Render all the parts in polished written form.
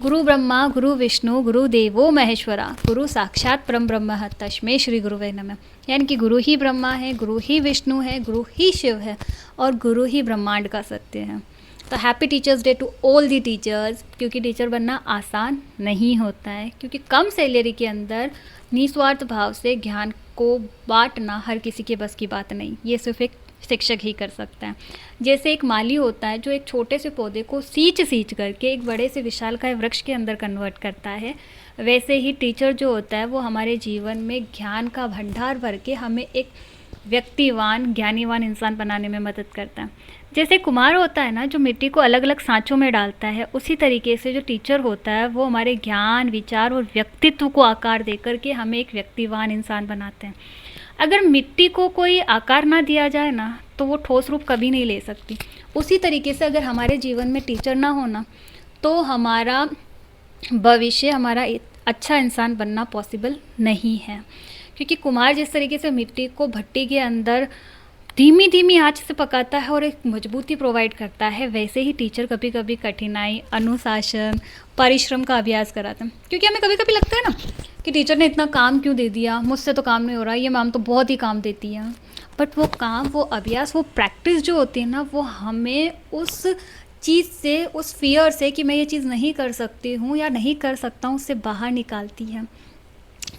गुरु ब्रह्मा गुरु विष्णु गुरु देवो महेश्वरा गुरु साक्षात परम ब्रह्म तस्मै श्री गुरुवे नमः। यानी कि गुरु ही ब्रह्मा है, गुरु ही विष्णु है, गुरु ही शिव है और गुरु ही ब्रह्मांड का सत्य है। तो happy teachers day to all the teachers. क्योंकि टीचर बनना आसान नहीं होता है, क्योंकि कम सैलरी के अंदर निस्वार्थ भाव से ज्ञान को बांटना हर किसी के बस की बात नहीं। ये सिर्फ एक शिक्षक ही कर सकता है। जैसे एक माली होता है जो एक छोटे से पौधे को सींच करके एक बड़े से विशालकाय वृक्ष के अंदर कन्वर्ट करता है, वैसे ही टीचर जो होता है वो हमारे जीवन में ज्ञान का भंडार भर के हमें एक व्यक्तिवान ज्ञानीवान इंसान बनाने में मदद करता है। जैसे कुम्हार होता है ना, जो मिट्टी को अलग अलग सांचों में डालता है, उसी तरीके से जो टीचर होता है वो हमारे ज्ञान विचार और व्यक्तित्व को आकार दे करके हमें एक व्यक्तिवान इंसान बनाते हैं। अगर मिट्टी को कोई आकार ना दिया जाए ना तो वो ठोस रूप कभी नहीं ले सकती। उसी तरीके से अगर हमारे जीवन में टीचर ना होना तो हमारा भविष्य, हमारा अच्छा इंसान बनना पॉसिबल नहीं है। क्योंकि कुम्हार जिस तरीके से मिट्टी को भट्टी के अंदर धीमी धीमी आंच से पकाता है और एक मजबूती प्रोवाइड करता है, वैसे ही टीचर कभी कभी कठिनाई, अनुशासन, परिश्रम का अभ्यास कराते हैं। क्योंकि हमें कभी कभी लगता है ना कि टीचर ने इतना काम क्यों दे दिया, मुझसे तो काम नहीं हो रहा, ये मैम तो बहुत ही काम देती है। बट वो काम, वो अभ्यास, वो प्रैक्टिस जो होती है ना, वो हमें उस चीज़ से, उस फियर से कि मैं ये चीज़ नहीं कर सकती हूँ या नहीं कर सकता हूँ, उससे बाहर निकालती है।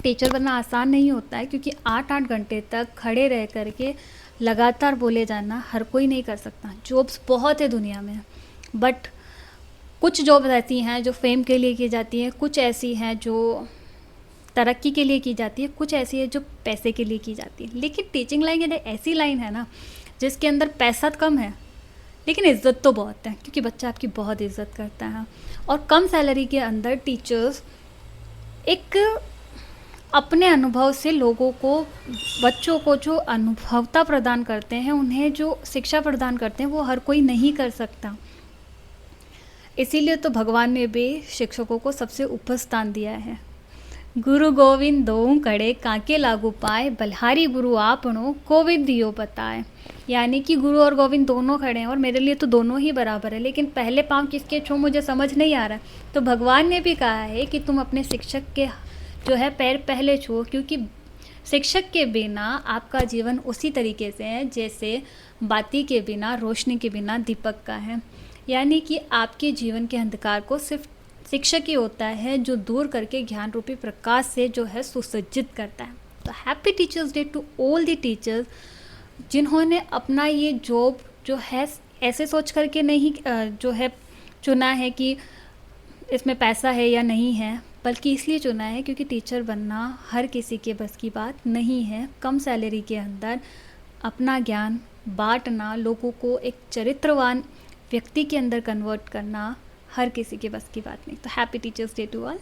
टीचर बनना आसान नहीं होता है, क्योंकि 8-8 घंटे तक खड़े रह करके लगातार बोले जाना हर कोई नहीं कर सकता। जॉब्स बहुत है दुनिया में, बट कुछ जॉब्स ऐसी हैं जो फेम के लिए की जाती हैं, कुछ ऐसी हैं जो तरक्की के लिए की जाती है, कुछ ऐसी है जो पैसे के लिए की जाती है। लेकिन टीचिंग लाइन ऐसी लाइन है ना जिसके अंदर पैसा कम है लेकिन इज़्ज़त तो बहुत है, क्योंकि बच्चा आपकी बहुत इज़्ज़त करता है। और कम सैलरी के अंदर टीचर्स एक अपने अनुभव से लोगों को, बच्चों को जो अनुभवता प्रदान करते हैं, उन्हें जो शिक्षा प्रदान करते हैं, वो हर कोई नहीं कर सकता। इसीलिए तो भगवान ने भी शिक्षकों को सबसे ऊपर स्थान दिया है। गुरु गोविंद दोऊ कड़े काके लागू पाए, बलिहारी गुरु आपनो कोविद दियो बताए। यानी कि गुरु और गोविंद दोनों खड़े हैं और मेरे लिए तो दोनों ही बराबर है, लेकिन पहले पाँव किसके छू मुझे समझ नहीं आ रहा है। तो भगवान ने भी कहा है कि तुम अपने शिक्षक के जो है पैर पहले छुओ, क्योंकि शिक्षक के बिना आपका जीवन उसी तरीके से है जैसे बाती के बिना, रोशनी के बिना दीपक का है। यानी कि आपके जीवन के अंधकार को सिर्फ शिक्षक ही होता है जो दूर करके ज्ञान रूपी प्रकाश से जो है सुसज्जित करता है। तो happy teachers day to all the teachers जिन्होंने अपना ये जॉब जो है ऐसे सोच करके नहीं जो है चुना है कि इसमें पैसा है या नहीं है, बल्कि इसलिए चुना है क्योंकि टीचर बनना हर किसी के बस की बात नहीं है। कम सैलरी के अंदर अपना ज्ञान बांटना, लोगों को एक चरित्रवान व्यक्ति के अंदर कन्वर्ट करना हर किसी के बस की बात नहीं। तो happy teachers day to all.